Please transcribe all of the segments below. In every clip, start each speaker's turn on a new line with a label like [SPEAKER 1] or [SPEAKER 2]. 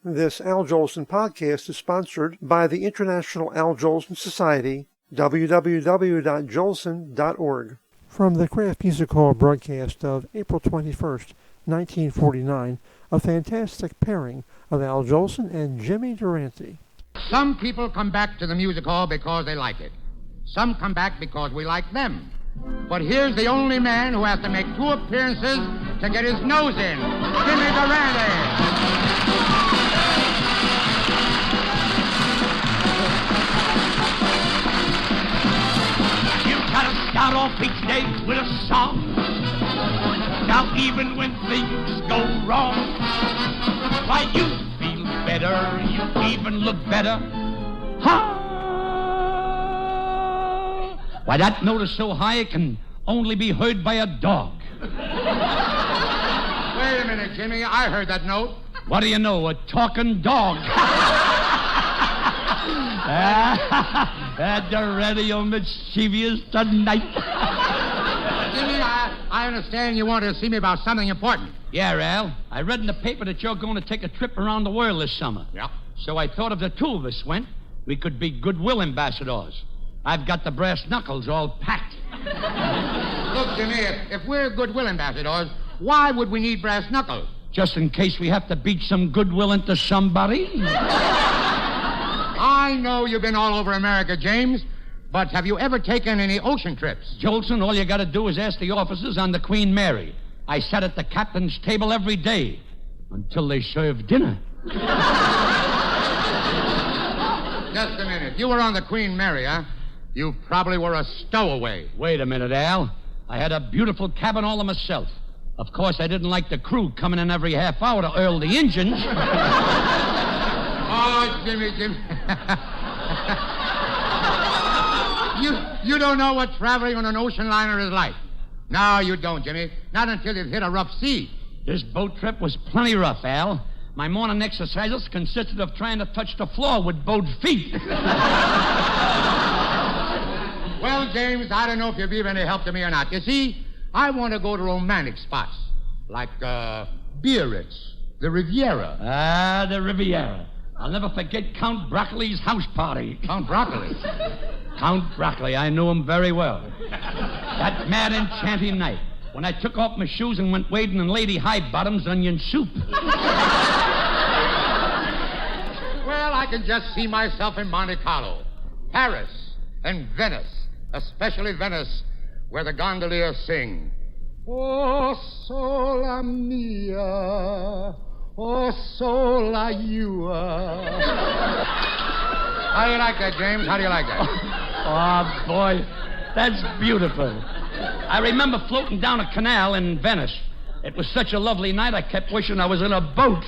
[SPEAKER 1] This Al Jolson podcast is sponsored by the International Al Jolson Society, www.jolson.org. From the Kraft Music Hall broadcast of April 21st, 1949, a fantastic pairing of Al Jolson and Jimmy Durante.
[SPEAKER 2] Some people come back to the music hall because they like it. Some come back because we like them. But here's the only man who has to make 2 appearances to get his nose in. Jimmy Durante.
[SPEAKER 3] Start off each day with a song. Now even when things go wrong, why you feel better, you even look better. Ha! Why that note is so high it can only be heard by a dog.
[SPEAKER 2] Wait a minute, Jimmy. I heard that note.
[SPEAKER 3] What do you know? A talking dog. Durante, you're mischievous tonight.
[SPEAKER 2] Jimmy, I understand you want to see me about something important.
[SPEAKER 3] Yeah, Al. I read in the paper that you're going to take a trip around the world this summer.
[SPEAKER 2] Yeah.
[SPEAKER 3] So I thought if the 2 of us went, we could be goodwill ambassadors. I've got the brass knuckles all packed.
[SPEAKER 2] Look, Jimmy, if we're goodwill ambassadors, why would we need brass knuckles?
[SPEAKER 3] Just in case we have to beat some goodwill into somebody.
[SPEAKER 2] I know you've been all over America, James, but have you ever taken any ocean trips?
[SPEAKER 3] Jolson, all you got to do is ask the officers on the Queen Mary. I sat at the captain's table every day until they served dinner.
[SPEAKER 2] Just a minute. You were on the Queen Mary, huh? You probably were a stowaway.
[SPEAKER 3] Wait a minute, Al. I had a beautiful cabin all to myself. Of course, I didn't like the crew coming in every half hour to oil the engines.
[SPEAKER 2] Oh, Jimmy. You don't know what traveling on an ocean liner is like. No, you don't, Jimmy. Not until you've hit a rough sea.
[SPEAKER 3] This boat trip was plenty rough, Al. My morning exercises consisted of trying to touch the floor with both feet.
[SPEAKER 2] Well, James, I don't know if you'll be of any help to me or not. You see, I want to go to romantic spots like Biarritz, the Riviera.
[SPEAKER 3] Ah, the Riviera. I'll never forget Count Broccoli's house party.
[SPEAKER 2] Count Broccoli?
[SPEAKER 3] Count Broccoli, I knew him very well. That mad, enchanting night when I took off my shoes and went wading in Lady High-Bottom's onion soup.
[SPEAKER 2] Well, I can just see myself in Monte Carlo, Paris, and Venice, especially Venice, where the gondoliers sing, "Oh, sola mia, oh, sola yua." How do you like that, James? How do you like that?
[SPEAKER 3] Oh, boy, that's beautiful. I remember floating down a canal in Venice. It was such a lovely night, I kept wishing I was in a boat.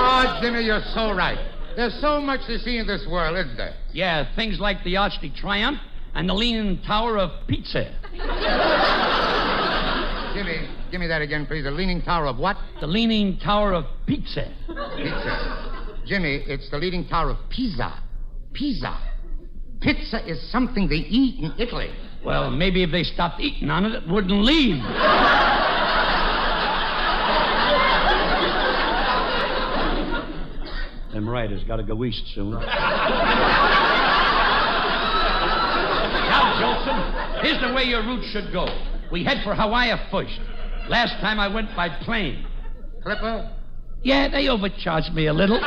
[SPEAKER 2] Oh, Jimmy, you're so right. There's so much to see in this world, isn't there?
[SPEAKER 3] Yeah, things like the Arch de Triomphe and the Leaning Tower of Pizza.
[SPEAKER 2] Jimmy, give me that again, please. The Leaning Tower of what?
[SPEAKER 3] The Leaning Tower of Pizza.
[SPEAKER 2] Pizza. Jimmy, it's the Leaning Tower of Pisa. Pisa. Pizza is something they eat in Italy.
[SPEAKER 3] Well, maybe if they stopped eating on it, it wouldn't leave. Them riders got to go east soon. Now, Jolson, here's the way your route should go. We head for Hawaii first. Last time I went by plane.
[SPEAKER 2] Clipper?
[SPEAKER 3] Yeah, they overcharged me a little.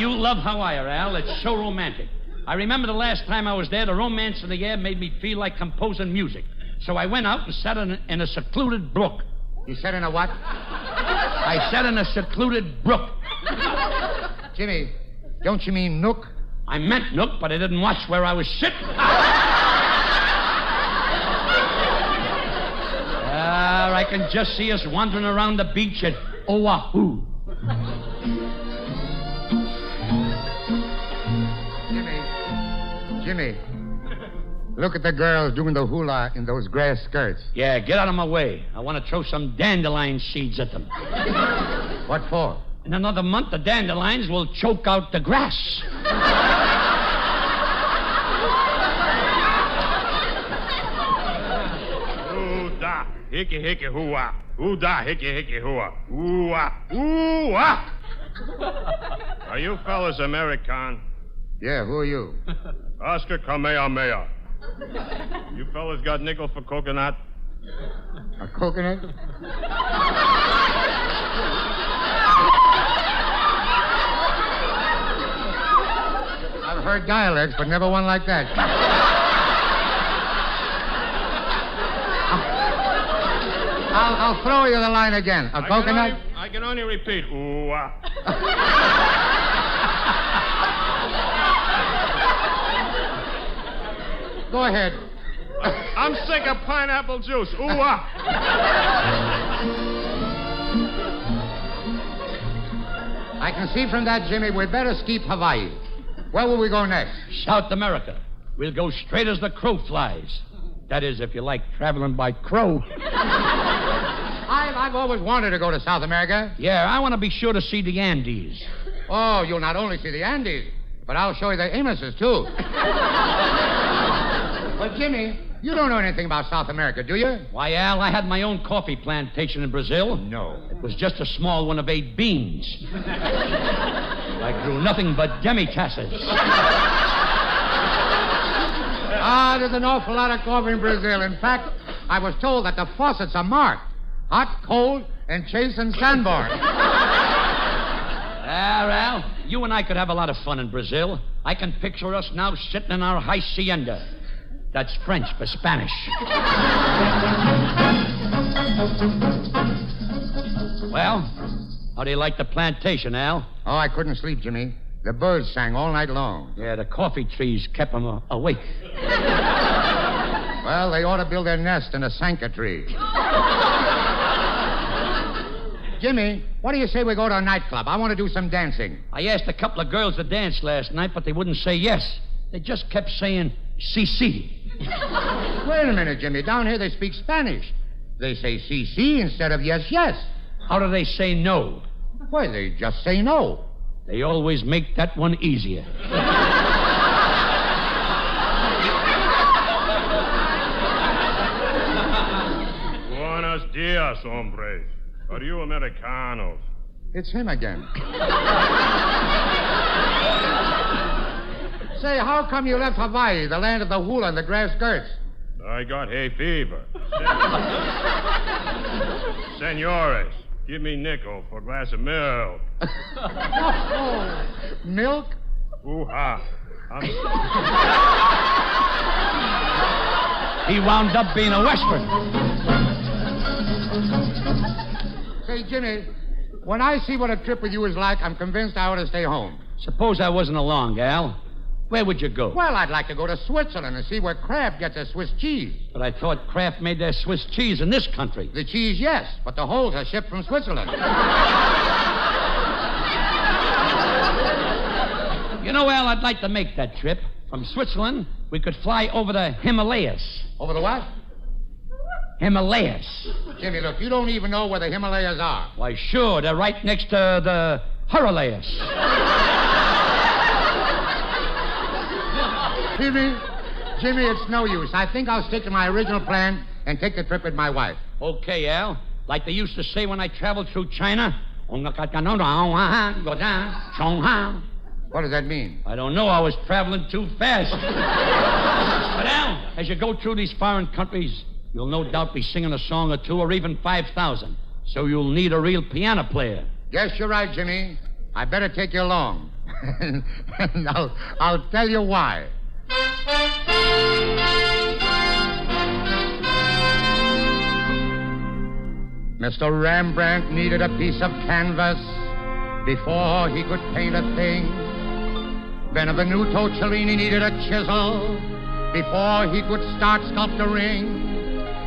[SPEAKER 3] You love Hawaii, Al. It's so romantic. I remember the last time I was there, the romance in the air made me feel like composing music. So I went out and sat in a secluded brook.
[SPEAKER 2] You sat in a what?
[SPEAKER 3] I sat in a secluded brook.
[SPEAKER 2] Jimmy, don't you mean nook?
[SPEAKER 3] I meant nook, but I didn't watch where I was sitting. I can just see us wandering around the beach at Oahu.
[SPEAKER 2] Jimmy, look at the girls doing the hula in those grass skirts.
[SPEAKER 3] Yeah, get out of my way. I want to throw some dandelion seeds at them.
[SPEAKER 2] What for?
[SPEAKER 3] In another month, the dandelions will choke out the grass.
[SPEAKER 4] hickey, hickey, hoo-ah. Ooh-da, hickey, hickey, hoo-ah. Ooh-ah, ooh-ah. Are you fellas American?
[SPEAKER 2] Yeah, who are you?
[SPEAKER 4] Oscar Kamehameha. You fellas got nickel for coconut?
[SPEAKER 2] A coconut? I've heard dialects, but never one like that. I'll throw you the line again. A coconut?
[SPEAKER 4] I can only repeat. Ooh-ah.
[SPEAKER 2] Go ahead.
[SPEAKER 4] I'm sick of pineapple juice. Ooh-ah.
[SPEAKER 2] I can see from that, Jimmy, we'd better skip Hawaii. Where will we go next?
[SPEAKER 3] South America. We'll go straight as the crow flies. That is, if you like traveling by crow.
[SPEAKER 2] I've always wanted to go to South America.
[SPEAKER 3] Yeah, I want to be sure to see the Andes.
[SPEAKER 2] Oh, you'll not only see the Andes, but I'll show you the Amoses, too. But, Jimmy, you don't know anything about South America, do you?
[SPEAKER 3] Why, Al, I had my own coffee plantation in Brazil.
[SPEAKER 2] No.
[SPEAKER 3] It was just a small one of 8 beans. I grew nothing but demi-tasses.
[SPEAKER 2] There's an awful lot of coffee in Brazil. In fact, I was told that the faucets are marked. Hot, cold, and Chase and Sanborn.
[SPEAKER 3] Al, you and I could have a lot of fun in Brazil. I can picture us now sitting in our hacienda. That's French for Spanish. Well, how do you like the plantation, Al?
[SPEAKER 2] Oh, I couldn't sleep, Jimmy. The birds sang all night long.
[SPEAKER 3] Yeah, the coffee trees kept them awake.
[SPEAKER 2] Well, they ought to build their nest in a sanka tree. Jimmy, what do you say we go to a nightclub? I want to do some dancing.
[SPEAKER 3] I asked a couple of girls to dance last night, but they wouldn't say yes. They just kept saying, CC.
[SPEAKER 2] Wait a minute, Jimmy. Down here they speak Spanish. They say CC instead of yes, yes.
[SPEAKER 3] How do they say no?
[SPEAKER 2] Why, they just say no.
[SPEAKER 3] They always make that one easier.
[SPEAKER 4] Buenos dias, hombres. Are you Americanos?
[SPEAKER 2] It's him again. Say, how come you left Hawaii, the land of the hula and the grass skirts?
[SPEAKER 4] I got hay fever. Senores, give me nickel for a glass of milk.
[SPEAKER 2] Oh, milk?
[SPEAKER 4] Ooh-ha.
[SPEAKER 3] He wound up being a Western.
[SPEAKER 2] Say, Jimmy, when I see what a trip with you is like, I'm convinced I ought to stay home.
[SPEAKER 3] Suppose I wasn't along, Al. Where would you go?
[SPEAKER 2] Well, I'd like to go to Switzerland and see where Kraft gets their Swiss cheese.
[SPEAKER 3] But I thought Kraft made their Swiss cheese in this country.
[SPEAKER 2] The cheese, yes, but the holes are shipped from Switzerland.
[SPEAKER 3] You know, Al, I'd like to make that trip. From Switzerland, we could fly over the Himalayas.
[SPEAKER 2] Over the what?
[SPEAKER 3] Himalayas.
[SPEAKER 2] Jimmy, look, you don't even know where the Himalayas are.
[SPEAKER 3] Why, sure, they're right next to the Hurralayas.
[SPEAKER 2] Jimmy, it's no use. I think I'll stick to my original plan and take the trip with my wife.
[SPEAKER 3] Okay, Al. Like they used to say when I traveled through China.
[SPEAKER 2] What does that mean?
[SPEAKER 3] I don't know. I was traveling too fast. But, Al, as you go through these foreign countries, you'll no doubt be singing a song or two or even 5,000. So you'll need a real piano player.
[SPEAKER 2] Yes, you're right, Jimmy. I better take you along. And I'll tell you why. Mr. Rembrandt needed a piece of canvas before he could paint a thing. Benvenuto Cellini needed a chisel before he could start sculpturing.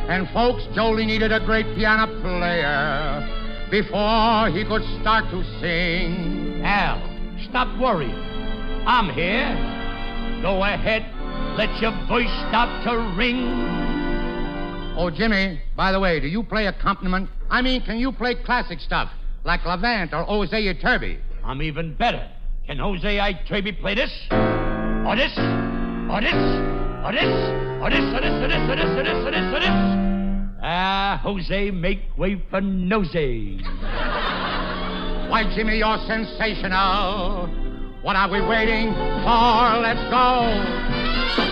[SPEAKER 2] And folks, Jolie needed a great piano player before he could start to sing.
[SPEAKER 3] Al, stop worrying. I'm here. Go ahead. Let your voice start to ring.
[SPEAKER 2] Oh, Jimmy, by the way, do you play accompaniment? I mean, can you play classic stuff like Levant or Jose Iturbi?
[SPEAKER 3] I'm even better. Can Jose Iturbi play this? Or this? Or this? Or this? Or this? Or this? Or this? Or this? Or this? Or this? Or this? Jose, make way for Nosey.
[SPEAKER 2] Why, Jimmy, you're sensational. What are we waiting for? Let's go.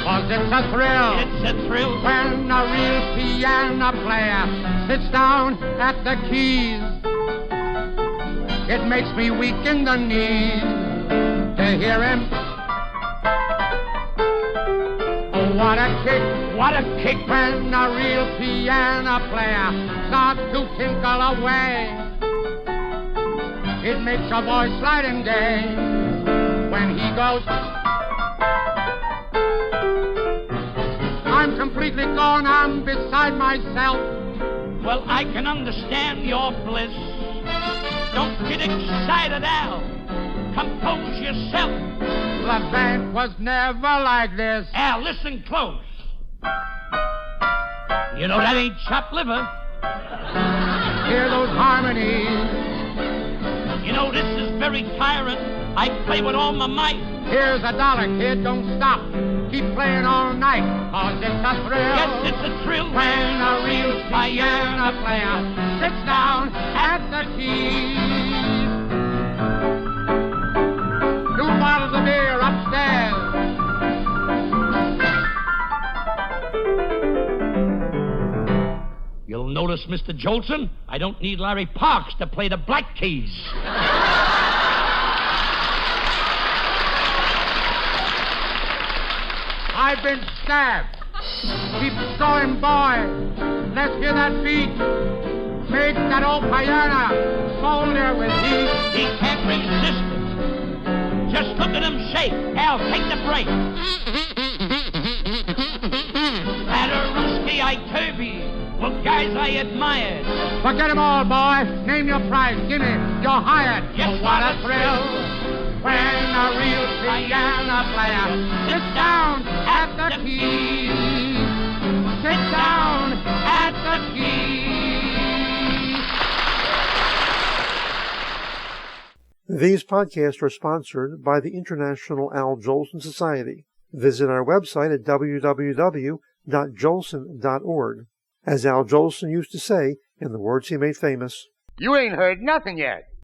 [SPEAKER 2] 'Cause it's a thrill.
[SPEAKER 3] It's a thrill.
[SPEAKER 2] When a real piano player sits down at the keys, it makes me weak in the knees to hear him. Oh, what a kick,
[SPEAKER 3] What a kick.
[SPEAKER 2] when a real piano player starts to tinkle away. It makes your voice light and gay when he goes. I'm completely gone, I'm beside myself.
[SPEAKER 3] Well, I can understand your bliss. Don't get excited, Al. Compose yourself.
[SPEAKER 2] The band was never like this.
[SPEAKER 3] Al, listen close. You know that ain't chopped liver.
[SPEAKER 2] Hear those harmonies.
[SPEAKER 3] You know this is very tiring. I play with all my might.
[SPEAKER 2] Here's $1, kid, don't stop. Keep playing all night, 'cause it's a thrill.
[SPEAKER 3] Yes, it's a thrill.
[SPEAKER 2] When a real piano player sits down at the keys. 2 bottles of beer upstairs.
[SPEAKER 3] You'll notice, Mr. Jolson, I don't need Larry Parks to play the Black Keys.
[SPEAKER 2] I've been stabbed. Keep going, boy. Let's hear that beat. Make that old piano smolder with heat.
[SPEAKER 3] He can't resist it. Just look at him shake. Al, take the break. Paderewski, I Turby. Well, guys I admired.
[SPEAKER 2] Forget 'em all, boy. Name your price. Gimme. You're hired.
[SPEAKER 3] Yes,
[SPEAKER 2] Oh, what a thrill. When a real piano player sits down at the keys. Sits down at the keys.
[SPEAKER 1] These podcasts are sponsored by the International Al Jolson Society. Visit our website at www.jolson.org. As Al Jolson used to say, in the words he made famous,
[SPEAKER 2] You ain't heard nothing yet.